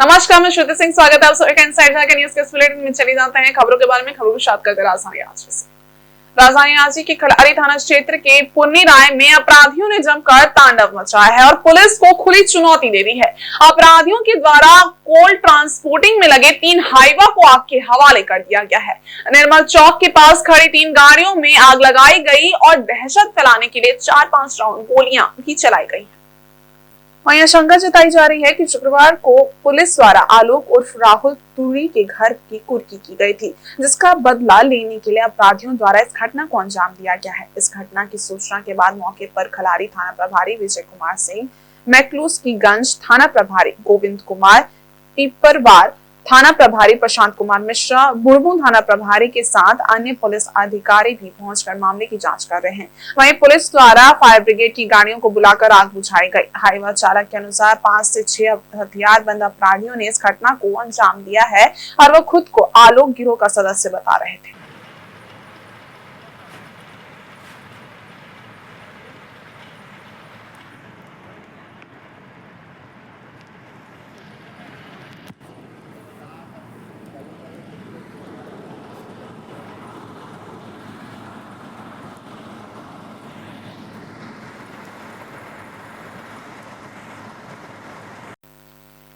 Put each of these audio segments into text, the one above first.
नमस्कार, मैं श्रुति सिंह। स्वागत है आप सभी का इनसाइड झारखंड न्यूज के इस बुलेटिन में। चली जाते हैं खबरों के बारे में। खबरों की शुरुआत करते हैं राजधानी रांची के खलारी थाना क्षेत्र के पुन्नी राय में अपराधियों ने जमकर तांडव मचाया है और पुलिस को खुली चुनौती दे दी है। अपराधियों के द्वारा कोल ट्रांसपोर्टिंग में लगे 3 हाईवा को आग के हवाले कर दिया गया है। निर्मल चौक के पास खड़ी 3 गाड़ियों में आग लगाई गई और दहशत फैलाने के लिए 4-5 राउंड गोलियां भी चलाई गई। वहीं आशंका जताई जा रही है कि शुक्रवार को पुलिस द्वारा आलोक उर्फ राहुल तुरी के घर की कुर्की की गई थी, जिसका बदला लेने के लिए अपराधियों द्वारा इस घटना को अंजाम दिया गया है। इस घटना की सूचना के बाद मौके पर खलारी थाना प्रभारी विजय कुमार सिंह, मैक्लूस की गंज थाना प्रभारी गोविंद कुमार, पिपरवार थाना प्रभारी प्रशांत कुमार मिश्रा, बुढ़बू थाना प्रभारी के साथ अन्य पुलिस अधिकारी भी पहुंचकर मामले की जांच कर रहे हैं। वहीं पुलिस द्वारा फायर ब्रिगेड की गाड़ियों को बुलाकर आग बुझाई गई। हाईवा चालक के अनुसार 5 से 6 हथियारबंद अपराधियों ने इस घटना को अंजाम दिया है और वह खुद को आलोक गिरोह का सदस्य बता रहे थे।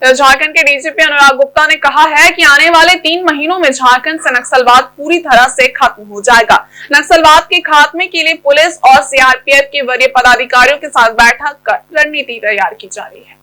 झारखंड के डीजीपी अनुराग गुप्ता ने कहा है कि आने वाले 3 महीनों में झारखंड से नक्सलवाद पूरी तरह से खत्म हो जाएगा। नक्सलवाद के खात्मे के लिए पुलिस और सीआरपीएफ के वरीय पदाधिकारियों के साथ बैठक कर रणनीति तैयार की जा रही है।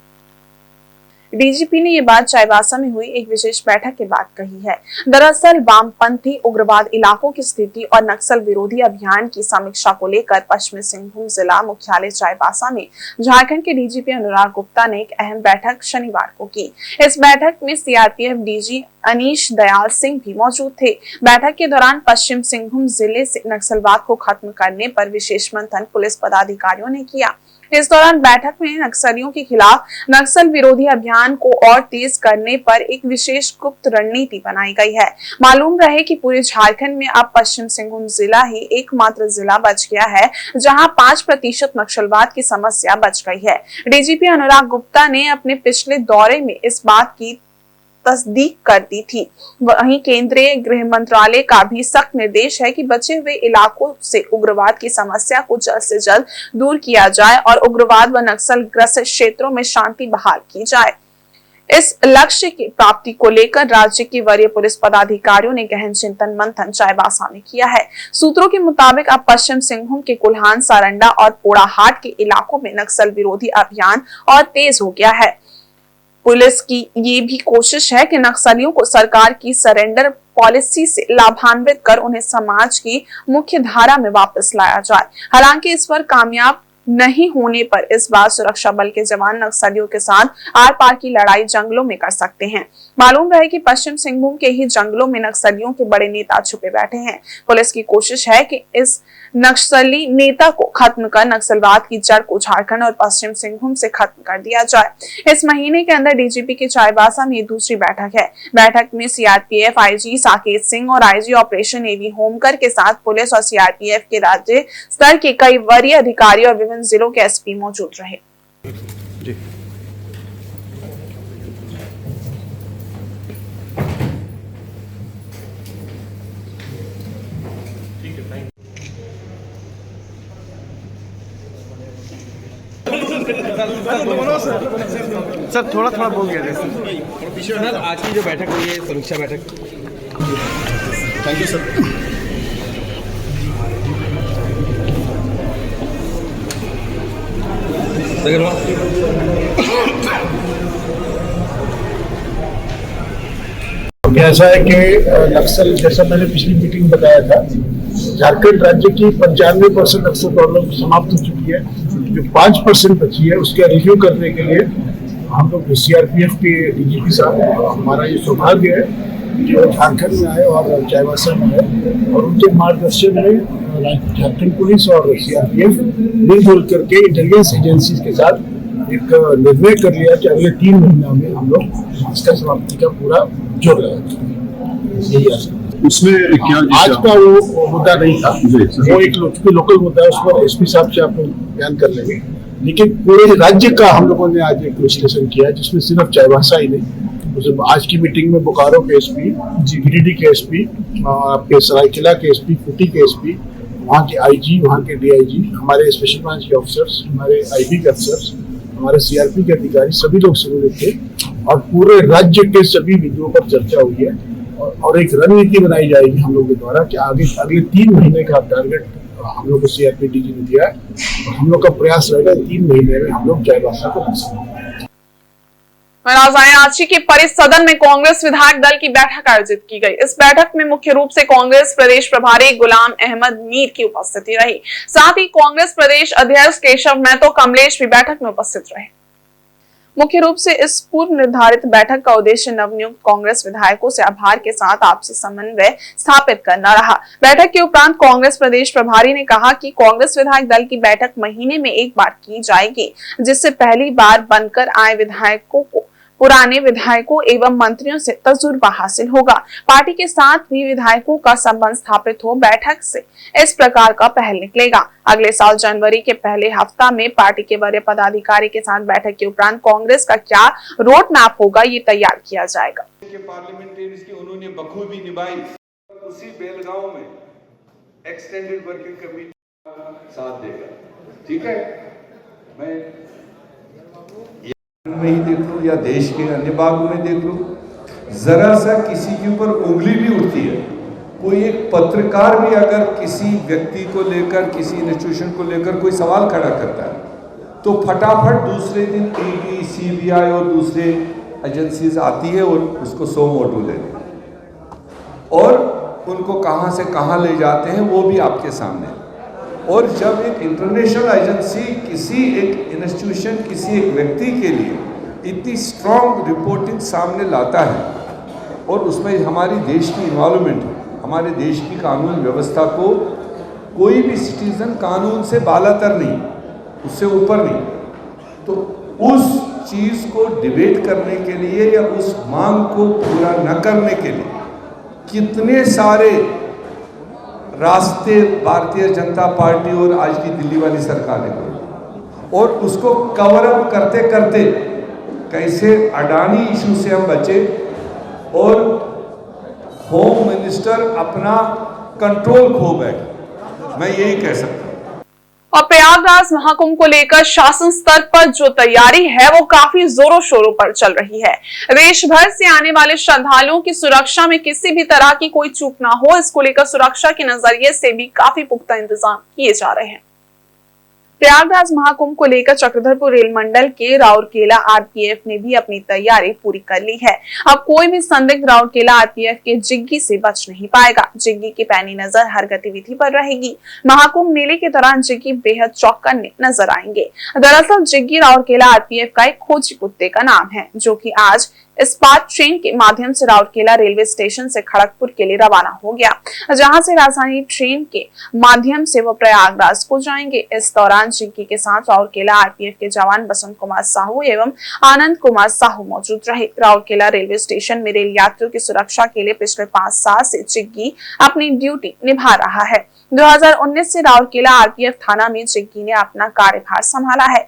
डीजीपी ने ये बात चाईबासा में हुई एक विशेष बैठक के बाद कही है। दरअसल वामपंथी उग्रवाद इलाकों की स्थिति और नक्सल विरोधी अभियान की समीक्षा को लेकर पश्चिमी सिंहभूम जिला मुख्यालय चाईबासा में झारखंड के डीजीपी अनुराग गुप्ता ने एक अहम बैठक शनिवार को की। इस बैठक में सीआरपीएफ डीजी अनीश दयाल सिंह भी मौजूद थे। बैठक के दौरान पश्चिम सिंहभूम जिले से नक्सलवाद को खत्म करने पर विशेष मंथन पुलिस पदाधिकारियों ने किया। इस दौरान बैठक में नक्सलियों के खिलाफ नक्सल विरोधी अभियान को और तेज करने पर एक विशेष गुप्त रणनीति बनाई गई है। मालूम रहे कि पूरे झारखंड में अब पश्चिम सिंहभूम जिला ही एकमात्र जिला बच गया है जहां 5% नक्सलवाद की समस्या बच गई है। डीजीपी अनुराग गुप्ता ने अपने पिछले दौरे में इस बात की तस्दीक कर दी थी। वहीं केंद्रीय गृह मंत्रालय का भी सख्त निर्देश है कि बचे हुए इलाकों से उग्रवाद की समस्या को जल्द से जल्द दूर किया जाए और उग्रवाद व नक्सल ग्रस्त क्षेत्रों में शांति बहाल की जाए। इस लक्ष्य की प्राप्ति को लेकर राज्य के वरीय पुलिस पदाधिकारियों ने गहन चिंतन मंथन चाईबासा में किया है। सूत्रों के मुताबिक अब पश्चिम सिंहभूम के कुल्हान, सारंडा और पोड़ाहाट के इलाकों में नक्सल विरोधी अभियान और तेज हो गया है। पुलिस की ये भी कोशिश है कि नक्सलियों को सरकार की सरेंडर पॉलिसी से लाभान्वित कर उन्हें समाज की मुख्य धारा में वापस लाया जाए। हालांकि इस पर कामयाब नहीं होने पर इस बार सुरक्षा बल के जवान नक्सलियों के साथ आर पार की लड़ाई जंगलों में कर सकते हैं। मालूम रहे कि पश्चिम सिंहभूम के ही जंगलों में नक्सलियों के बड़े नेता छुपे बैठे हैं। पुलिस की कोशिश है कि इस नक्सली नेता को खत्म कर नक्सलवाद की जड़ को झारखंड और पश्चिम सिंहभूम से खत्म कर दिया जाए। इस महीने के अंदर डीजीपी के चाईबासा में दूसरी बैठक है। बैठक में सीआरपीएफ आईजी साकेत सिंह और आईजी ऑपरेशन एवी होमकर के साथ पुलिस और सीआरपीएफ के राज्य स्तर के कई वरीय अधिकारी और विभिन्न जिलों के एसपी मौजूद रहे। जी। सर थोड़ा बोल गया सर। आज की जो बैठक हुई है समीक्षा बैठक, थैंक यू सर। ऐसा है कि नक्सल, जैसा मैंने पिछली मीटिंग में बताया था, झारखंड राज्य की 95% नक्सल प्रॉब्लम समाप्त हो चुकी है। जो 5% बची है उसका रिव्यू करने के लिए हम लोग सीआरपीएफ के डीजीपी साहब, हमारा ये सौभाग्य है जो झारखंड में आए और चाईबासा में आए और उनके मार्गदर्शन में झारखंड पुलिस और सीआरपीएफ मिलजुल करके इंटेलिजेंस एजेंसी के साथ एक निर्णय कर लिया कि अगले 3 महीना में हम लोग इसका समाप्ति का पूरा जोर लगाएंगे। यही आशा। उसमें क्या आज का वो मुद्दा नहीं था, वो एक लोकल मुद्दा है, उस पर एसपी साहब से आप बयान कर लेंगे। लेकिन पूरे राज्य का हम लोगों ने आज एक विश्लेषण किया जिसमें सिर्फ चाईबासा ही नहीं आज की मीटिंग में बोकारो के एसपी, गिरिडीह के एसपी, आपके सरायकेला के एसपी, खूंटी के एसपी, वहाँ के आईजी, वहाँ के डीआईजी, हमारे स्पेशल ब्रांच के ऑफिसर्स, हमारे आईबी के अफसर्स, हमारे सीआरपी के अधिकारी, सभी लोग सम्मिलित थे और पूरे राज्य के सभी बिंदुओं पर चर्चा हुई है और एक रणनीति बनाई जाएगी हम लोग के द्वारा कि आगे अगले 3 महीने का टारगेट हम लोग को सीआरपी डीजी ने दिया है और हम लोग का प्रयास रहेगा 3 महीने में हम लोग चाईबासा को बचा सकें। रांची के परिसदन में कांग्रेस विधायक दल की बैठक आयोजित की गई। इस बैठक में मुख्य रूप से कांग्रेस प्रदेश प्रभारी गुलाम अहमद मीर की उपस्थिति रही। साथ ही कांग्रेस प्रदेश अध्यक्ष केशव महतो कमलेश भी बैठक में उपस्थित रहे। मुख्य रूप से इस पूर्व निर्धारित बैठक का उद्देश्य नवनियुक्त कांग्रेस विधायकों से आभार के साथ आपसी समन्वय स्थापित करना रहा। बैठक के उपरांत कांग्रेस प्रदेश प्रभारी ने कहा कि कांग्रेस विधायक दल की बैठक महीने में एक बार की जाएगी, जिससे पहली बार बनकर आए विधायकों को पुराने विधायकों एवं मंत्रियों से तजुर्बा हासिल होगा। पार्टी के साथ भी विधायकों का संबंध स्थापित हो बैठक से इस प्रकार का पहल निकलेगा। अगले साल जनवरी के पहले हफ्ता में पार्टी के वरीय पदाधिकारी के साथ बैठक के उपरांत कांग्रेस का क्या रोड मैप होगा ये तैयार किया जाएगा। पार्लियामेंटेरियंस की उन्होंने बखूबी निभाई। उसी बेलगांव में एक्सटेंडेड वर्किंग कमेटी साथ देगा। ठीक है, मैं में ही देख लूं या देश के अन्य भागों में देख लूं, जरा सा किसी के ऊपर उंगली भी उठती है, कोई एक पत्रकार भी अगर किसी व्यक्ति को लेकर, किसी इंस्टीट्यूशन को लेकर कोई सवाल खड़ा करता है तो फटाफट दूसरे दिन ईडी, सीबीआई और दूसरे एजेंसीज आती है और उसको सो मोटो लेते हैं और उनको कहां से कहां ले जाते हैं वो भी आपके सामने। और जब एक इंटरनेशनल एजेंसी किसी एक इंस्टीट्यूशन, किसी एक व्यक्ति के लिए इतनी स्ट्रॉन्ग रिपोर्टिंग सामने लाता है और उसमें हमारी देश की इन्वॉल्वमेंट है, हमारे देश की कानून व्यवस्था को कोई भी सिटीजन कानून से बालातर नहीं, उससे ऊपर नहीं, तो उस चीज़ को डिबेट करने के लिए या उस मांग को पूरा न करने के लिए कितने सारे रास्ते भारतीय जनता पार्टी और आज की दिल्ली वाली सरकार ने गए और उसको कवर अप करते करते कैसे अडानी इशू से हम बचे और होम मिनिस्टर अपना कंट्रोल खो बैठे, मैं यही कह सकता हूं। और प्रयागराज महाकुंभ को लेकर शासन स्तर पर जो तैयारी है वो काफी जोरों शोरों पर चल रही है। देश भर से आने वाले श्रद्धालुओं की सुरक्षा में किसी भी तरह की कोई चूक ना हो, इसको लेकर सुरक्षा के नजरिए से भी काफी पुख्ता इंतजाम किए जा रहे हैं। प्रयागराज महाकुंभ को लेकर चक्रधरपुर रेल मंडल के राउरकेला आरपीएफ ने भी अपनी तैयारी पूरी कर ली है। अब कोई भी संदिग्ध राउरकेला आरपीएफ के जिग्गी से बच नहीं पाएगा। जिग्गी की पैनी नजर हर गतिविधि पर रहेगी। महाकुंभ मेले के दौरान जिग्गी बेहद चौकन्ने नजर आएंगे। दरअसल जिग्गी राउरकेला आरपीएफ का एक खोजी कुत्ते का नाम है, जो कि आज इस्पात ट्रेन के माध्यम से राउरकेला रेलवे स्टेशन से खड़गपुर के लिए रवाना हो गया, जहां से राजधानी ट्रेन के माध्यम से वो प्रयागराज को जाएंगे। इस दौरान जिग्गी के साथ राउरकेला आरपीएफ के जवान बसंत कुमार साहू एवं आनंद कुमार साहू मौजूद रहे। राउरकेला रेलवे स्टेशन में रेल यात्रियों की सुरक्षा के लिए पिछले 5 साल से जिग्गी अपनी ड्यूटी निभा रहा है। 2019 से राउरकेला आरपीएफ थाना में जिग्गी ने अपना कार्यभार संभाला है।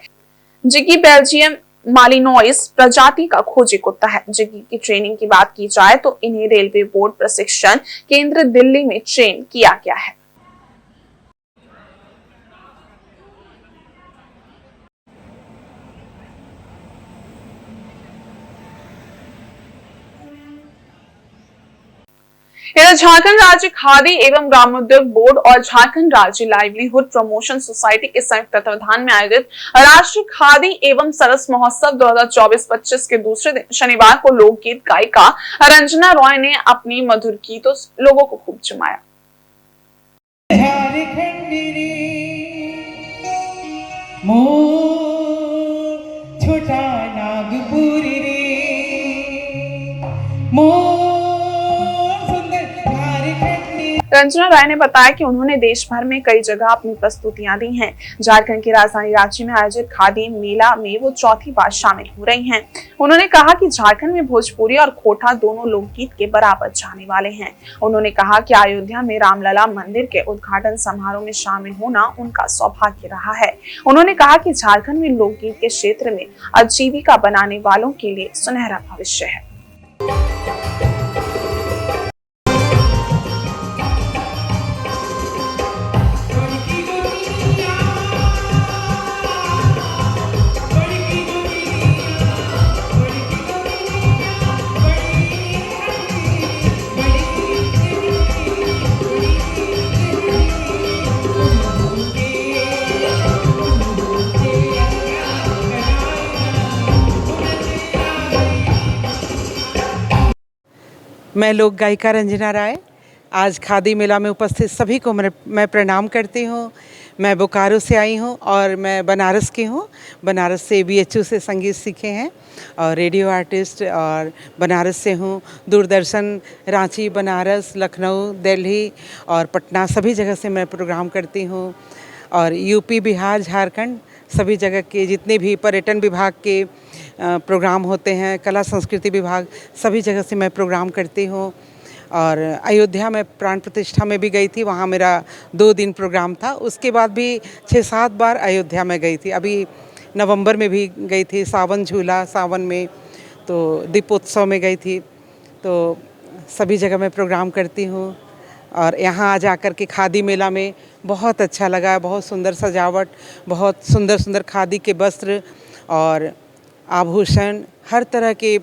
जिग्गी बेल्जियम मालिनोइस प्रजाति का खोजी कुत्ता है। जिग्गी की ट्रेनिंग की बात की जाए तो इन्हें रेलवे बोर्ड प्रशिक्षण केंद्र दिल्ली में ट्रेन किया गया है। इधर झारखंड राज्य खादी एवं ग्रामोद्योग बोर्ड और झारखंड राज्य लाइवलीहुड प्रमोशन सोसाइटी के संयुक्त तत्वावधान में आयोजित राष्ट्रीय खादी एवं सरस महोत्सव 2024-25 के दूसरे दिन शनिवार को लोकगीत गायिका रंजना रॉय ने अपनी मधुर गीतों से लोगों को खूब जमाया। छोटा नागपुर रे रंजना राय ने बताया कि उन्होंने देश भर में कई जगह अपनी प्रस्तुतियां दी हैं। झारखंड की राजधानी रांची में आयोजित खादी मेला में वो चौथी बार शामिल हो रही हैं। उन्होंने कहा कि झारखंड में भोजपुरी और खोटा दोनों लोकगीत के बराबर जाने वाले हैं। उन्होंने कहा कि अयोध्या में रामलला मंदिर के उद्घाटन समारोह में शामिल होना उनका सौभाग्य रहा है। उन्होंने कहा कि झारखंड में लोकगीत के क्षेत्र में आजीविका बनाने वालों के लिए सुनहरा भविष्य है। मैं लोक गायिका रंजना राय आज खादी मेला में उपस्थित सभी को मैं प्रणाम करती हूँ। मैं बोकारो से आई हूँ और मैं बनारस की हूँ। बनारस से BHU से संगीत सीखे हैं और रेडियो आर्टिस्ट और बनारस से हूँ। दूरदर्शन रांची, बनारस, लखनऊ, दिल्ली और पटना सभी जगह से मैं प्रोग्राम करती हूँ। और यूपी, बिहार, झारखंड सभी जगह के जितने भी पर्यटन विभाग के प्रोग्राम होते हैं, कला संस्कृति विभाग, सभी जगह से मैं प्रोग्राम करती हूँ। और अयोध्या में प्राण प्रतिष्ठा में भी गई थी, वहाँ मेरा 2 दिन प्रोग्राम था। उसके बाद भी 6-7 बार अयोध्या में गई थी। अभी नवंबर में भी गई थी, सावन झूला सावन में, तो दीपोत्सव में गई थी। तो सभी जगह मैं प्रोग्राम करती हूँ। और यहाँ आ जाकर के खादी मेला में बहुत अच्छा लगा। बहुत सुंदर सजावट, बहुत सुंदर सुंदर खादी के वस्त्र और आभूषण, हर तरह के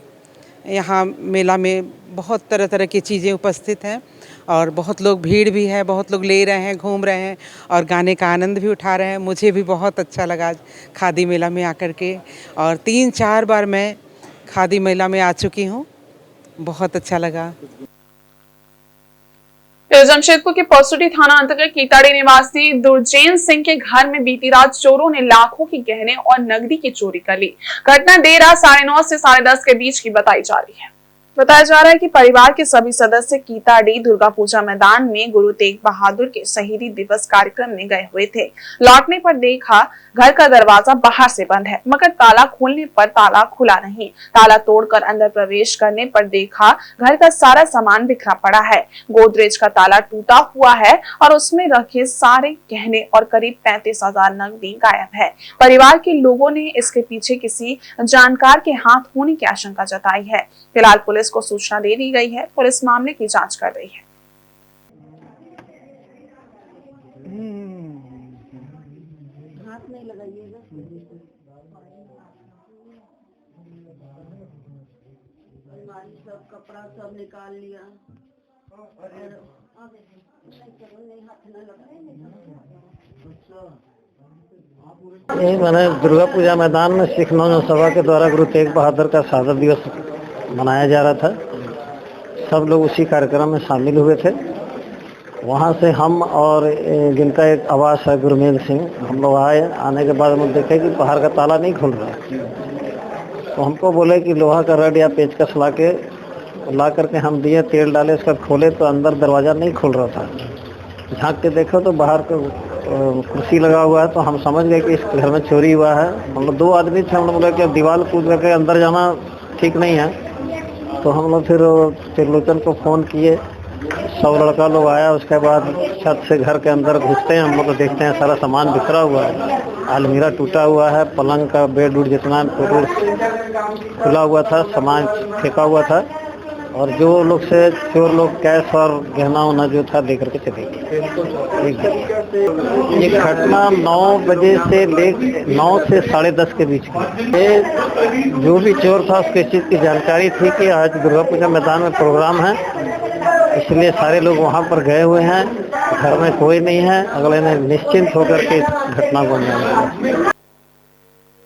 यहाँ मेला में बहुत तरह तरह की चीज़ें उपस्थित हैं। और बहुत लोग, भीड़ भी है, बहुत लोग ले रहे हैं, घूम रहे हैं और गाने का आनंद भी उठा रहे हैं। मुझे भी बहुत अच्छा लगा आज खादी मेला में आकर के। और 3-4 बार मैं खादी मेला में आ चुकी हूँ, बहुत अच्छा लगा। जमशेदपुर के परसुटी थाना अंतर्गत कीताड़ी निवासी दुर्जेन सिंह के घर में बीती रात चोरों ने लाखों की गहने और नकदी की चोरी कर ली। घटना देर रात 9:30 से 10:30 के बीच की बताई जा रही है। बताया जा रहा है कि परिवार के सभी सदस्य कीताड़ी दुर्गा पूजा मैदान में गुरु तेग बहादुर के शहीदी दिवस कार्यक्रम में गए हुए थे। लौटने पर देखा घर का दरवाजा बाहर से बंद है, मगर ताला खोलने पर ताला खुला नहीं। ताला तोड़कर अंदर प्रवेश करने पर देखा घर का सारा सामान बिखरा पड़ा है। गोदरेज का ताला टूटा हुआ है और उसमें रखे सारे गहने और करीब 35,000 नकदी गायब है। परिवार के लोगों ने इसके पीछे किसी जानकार के हाथ होने की आशंका जताई है। फिलहाल पुलिस को सूचना दे दी गई है। पुलिस मामले की जांच कर रही है। हाथ नहीं लगाइएगा। अलमारी सब कपड़ा सब निकाल लिया और ये मैंने दुर्गा पूजा मैदान में सिख नौजवान सभा के द्वारा गुरु तेग बहादुर का शहादत दिवस मनाया जा रहा था। सब लोग उसी कार्यक्रम में शामिल हुए थे। वहाँ से हम और जिनका एक आवास है गुरमेल सिंह, हम लोग आने के बाद हम देखे कि बाहर का ताला नहीं खुल रहा है। तो हमको बोले कि लोहा का रड या पेचकस ला करके हम दिए, तेल डाले, उसका खोले तो अंदर दरवाज़ा नहीं खुल रहा था। झांक के देखो तो बाहर को कुर्सी लगा हुआ है। तो हम समझ गए कि इस घर में चोरी हुआ है। हम लोग 2 आदमी थे। हम लोग बोले कि दीवार कूद करके अंदर जाना ठीक नहीं है। तो हम लोग फिर त्रिलोचन को फ़ोन किए, 100 लड़का लोग आया। उसके बाद छत से घर के अंदर घुसते हैं हम लोग, तो देखते हैं सारा सामान बिखरा हुआ है। अलमीरा टूटा हुआ है, पलंग का बेड उड जितना खुला हुआ था, सामान फेंका हुआ था। और जो लोग से चोर लोग कैश और गहना उना जो था लेकर के चले गए। ये घटना 9 बजे से 9 से 10:30 के बीच की। ये जो भी चोर था उसको इस चीज़ की जानकारी थी कि आज दुर्गा पूजा मैदान में प्रोग्राम है, इसलिए सारे लोग वहाँ पर गए हुए हैं। घर में कोई नहीं है। अगले ने निश्चिंत होकर के इस घटना को अंजाम दिया।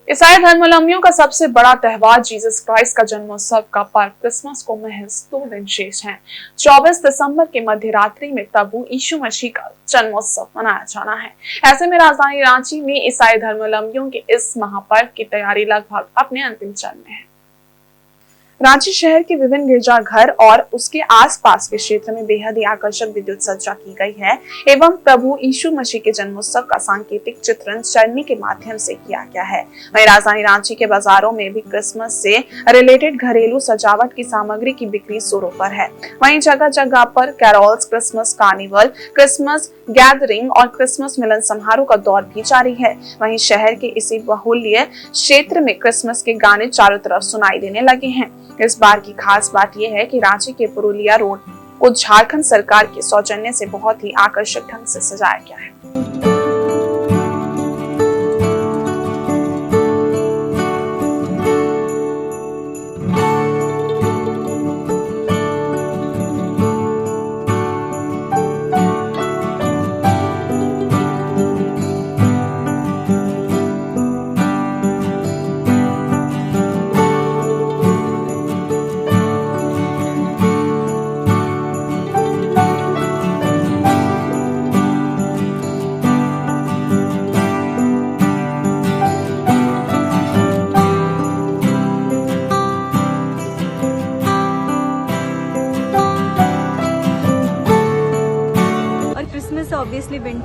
ईसाई धर्मावलंबियों का सबसे बड़ा त्योहार जीसस क्राइस्ट का जन्मोत्सव का पर्व क्रिसमस को महज 2 दिन शेष हैं। 24 दिसंबर के मध्य रात्रि में प्रभु यीशु मसीह का जन्मोत्सव मनाया जाना है। ऐसे में राजधानी रांची में ईसाई धर्मावलंबियों के इस महापर्व की तैयारी लगभग अपने अंतिम चरण में है। रांची शहर के विभिन्न गिरजाघर और उसके आसपास के क्षेत्र में बेहद ही आकर्षक विद्युत सज्जा की गई है एवं प्रभु यीशु मसीह के जन्मोत्सव का सांकेतिक चित्रण चरनी के माध्यम से किया गया है। वहीं राजधानी रांची के बाजारों में भी क्रिसमस से रिलेटेड घरेलू सजावट की सामग्री की बिक्री जोरों पर है। वहीं जगह जगह पर carols, Christmas carnival, Christmas gathering और क्रिसमस मिलन समारोह का दौर भी जारी है। वहीं शहर के इसी बहुल्य क्षेत्र में क्रिसमस के गाने चारों तरफ सुनाई देने लगे हैं। इस बार की खास बात यह है कि रांची के पुरुलिया रोड को झारखंड सरकार के सौजन्य से बहुत ही आकर्षक ढंग से सजाया गया है।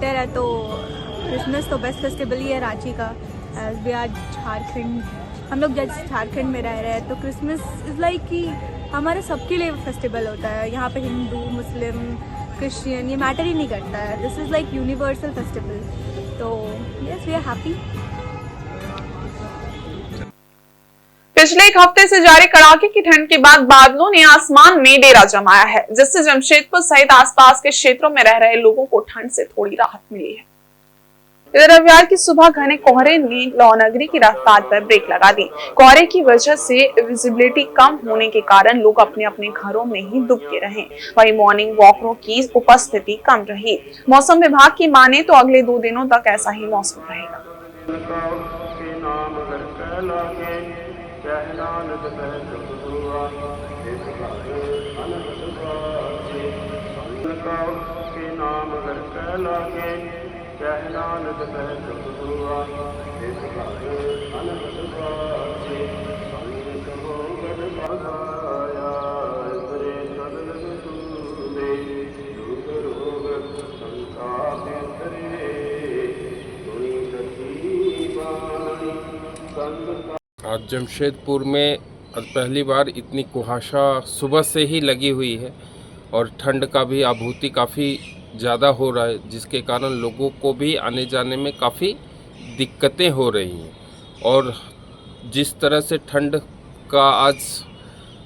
विंटर है तो क्रिसमस तो बेस्ट फेस्टिवल ही है रांची का। एज वी आर झारखंड, हम लोग जैसे झारखंड में रह रहे हैं तो क्रिसमस इज़ लाइक कि हमारे सबके लिए फेस्टिवल होता है। यहाँ पे हिंदू, मुस्लिम, क्रिश्चियन ये मैटर ही नहीं करता है। This is like universal festival. तो यस, वी आर हैप्पी। पिछले एक हफ्ते से जारी कड़ाके की ठंड के बाद बादलों ने आसमान में डेरा जमाया है, जिससे जमशेदपुर सहित आसपास के क्षेत्रों में रह रहे लोगों को ठंड से थोड़ी राहत मिली है। इधर रविवार की सुबह घने कोहरे ने लौनगरी की रफ्तार पर ब्रेक लगा दी। कोहरे की वजह से विजिबिलिटी कम होने के कारण लोग अपने अपने घरों में ही दुबके रहे। वहीं मॉर्निंग वॉकरों की उपस्थिति कम रही। मौसम विभाग की माने तो अगले 2 दिनों तक ऐसा ही मौसम रहेगा। आज जमशेदपुर में पहली बार इतनी कुहासा सुबह से ही लगी हुई है और ठंड का भी आभूति काफ़ी ज़्यादा हो रहा है, जिसके कारण लोगों को भी आने जाने में काफ़ी दिक्कतें हो रही हैं। और जिस तरह से ठंड का आज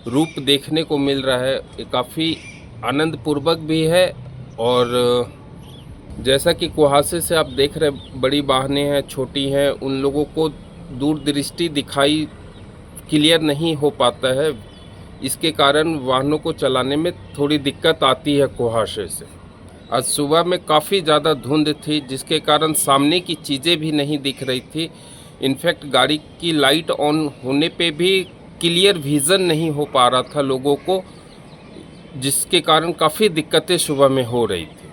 रूप देखने को मिल रहा है, ये काफ़ी आनंदपूर्वक भी है। और जैसा कि कुहासे से आप देख रहे, बड़ी वाहनें हैं, छोटी हैं, उन लोगों को दूरदृष्टि दिखाई क्लियर नहीं हो पाता है। इसके कारण वाहनों को चलाने में थोड़ी दिक्कत आती है कुहासे से। आज सुबह में काफ़ी ज़्यादा धुंध थी, जिसके कारण सामने की चीज़ें भी नहीं दिख रही थी। इनफैक्ट गाड़ी की लाइट ऑन होने पे भी क्लियर विज़न नहीं हो पा रहा था लोगों को, जिसके कारण काफ़ी दिक्कतें सुबह में हो रही थी।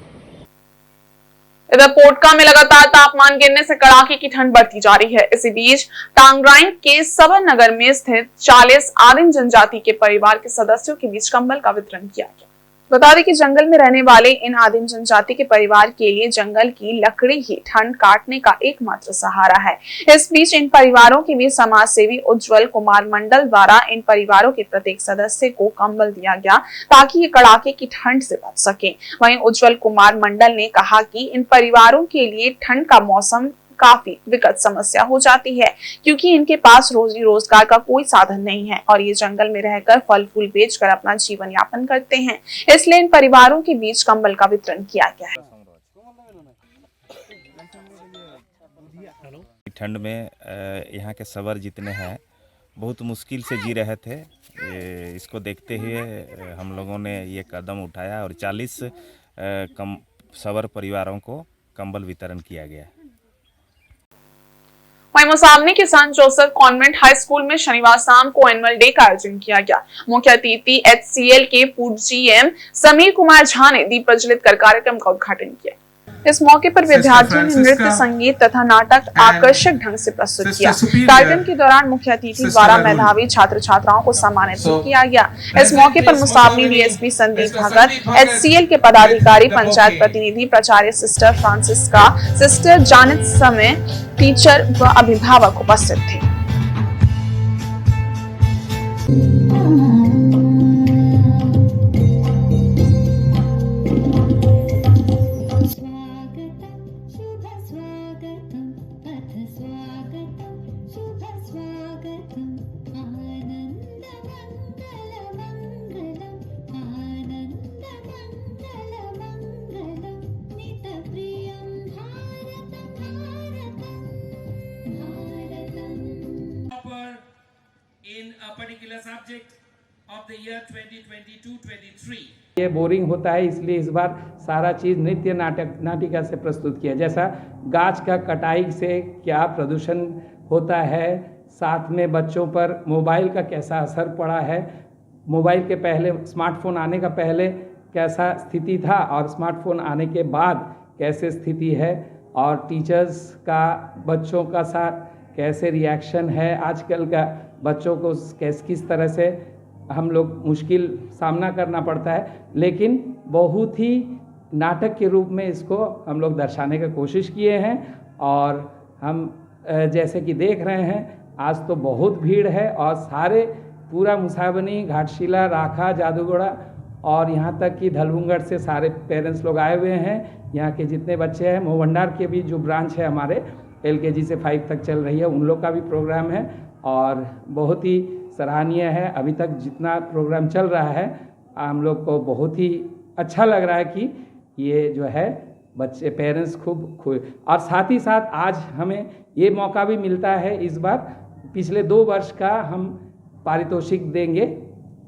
इधर पोटका में लगातार तापमान गिरने से कड़ाके की ठंड बढ़ती जा रही है। इसी बीच टांगराइन के सबर नगर में स्थित 40 आदिम जनजाति के परिवार के सदस्यों के बीच कंबल का वितरण किया गया। बता दें कि जंगल में रहने वाले इन आदिम जनजाति के परिवार के लिए जंगल की लकड़ी ही ठंड काटने का एकमात्र सहारा है। इस बीच इन परिवारों के बीच समाज सेवी उज्जवल कुमार मंडल द्वारा इन परिवारों के प्रत्येक सदस्य को कंबल दिया गया, ताकि ये कड़ाके की ठंड से बच सके। वहीं उज्जवल कुमार मंडल ने कहा कि इन परिवारों के लिए ठंड का मौसम काफी विकट समस्या हो जाती है, क्योंकि इनके पास रोजी रोजगार का कोई साधन नहीं है और ये जंगल में रहकर फल फूल बेचकर अपना जीवन यापन करते हैं। इसलिए इन परिवारों के बीच कंबल का वितरण किया गया है। ठंड में यहाँ के सबर जितने हैं बहुत मुश्किल से जी रहे थे। इसको देखते हुए हम लोगों ने ये कदम उठाया और 40 सबर परिवारों को कंबल वितरण किया गया। वहीं मुसामनी के संत जोसेफ कॉन्वेंट हाई स्कूल में शनिवार शाम को एनुअल डे का आयोजन किया गया। मुख्य अतिथि HCL के पूर्व GM समीर कुमार झा ने दीप प्रज्वलित कर कार्यक्रम का उद्घाटन किया। इस मौके पर विद्यार्थियों ने नृत्य, संगीत तथा नाटक आकर्षक ढंग से प्रस्तुत किया। कार्यक्रम के दौरान मुख्य अतिथि द्वारा मेधावी छात्र छात्राओं को सम्मानित किया गया। इस मौके पर मुसामनी DSP संदीप भगत, HCL के पदाधिकारी, पंचायत प्रतिनिधि, प्राचार्य सिस्टर फ्रांसिस्का, सिस्टर जानित समय, टीचर व अभिभावक उपस्थित थे। ये बोरिंग होता है, इसलिए इस बार सारा चीज़ नृत्य नाटिका से प्रस्तुत किया। जैसा गाछ का कटाई से क्या प्रदूषण होता है, साथ में बच्चों पर मोबाइल का कैसा असर पड़ा है, मोबाइल के पहले स्मार्टफोन आने का पहले कैसा स्थिति था और स्मार्टफोन आने के बाद कैसे स्थिति है, और टीचर्स का बच्चों का साथ कैसे रिएक्शन है, आजकल का बच्चों को किस तरह से हम लोग मुश्किल सामना करना पड़ता है, लेकिन बहुत ही नाटक के रूप में इसको हम लोग दर्शाने की कोशिश किए हैं। और हम जैसे कि देख रहे हैं आज तो बहुत भीड़ है और सारे पूरा मुसाबनी, घाटशिला, राखा, जादूगोड़ा और यहाँ तक कि धलभुंगड़ से सारे पेरेंट्स लोग आए हुए हैं। यहाँ के जितने बच्चे हैं, मोहभंडार के भी जो ब्रांच है हमारे LKG से 5 तक चल रही है, उन लोग का भी प्रोग्राम है और बहुत ही सराहनीय है। अभी तक जितना प्रोग्राम चल रहा है हम लोग को बहुत ही अच्छा लग रहा है कि ये जो है बच्चे पेरेंट्स खूब और साथ ही साथ आज हमें ये मौका भी मिलता है इस बार, पिछले 2 वर्ष का हम पारितोषिक देंगे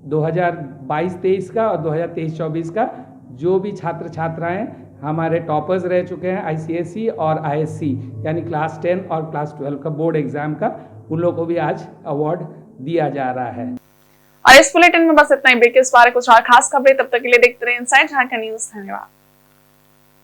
2022-23 का और 2023-24 का। जो भी छात्र छात्राएं हमारे टॉपर्स रह चुके हैं ICSE और ISC यानी क्लास 10 और क्लास 12 का बोर्ड एग्जाम का, उन लोगों को भी आज अवार्ड दिया जा रहा है। और इस बुलेटिन में बस इतना ही। ब्रेक के इस बारे कुछ और खास खबरें, तब तक के लिए देखते रहिए इनसाइड झारखंड न्यूज़। धन्यवाद।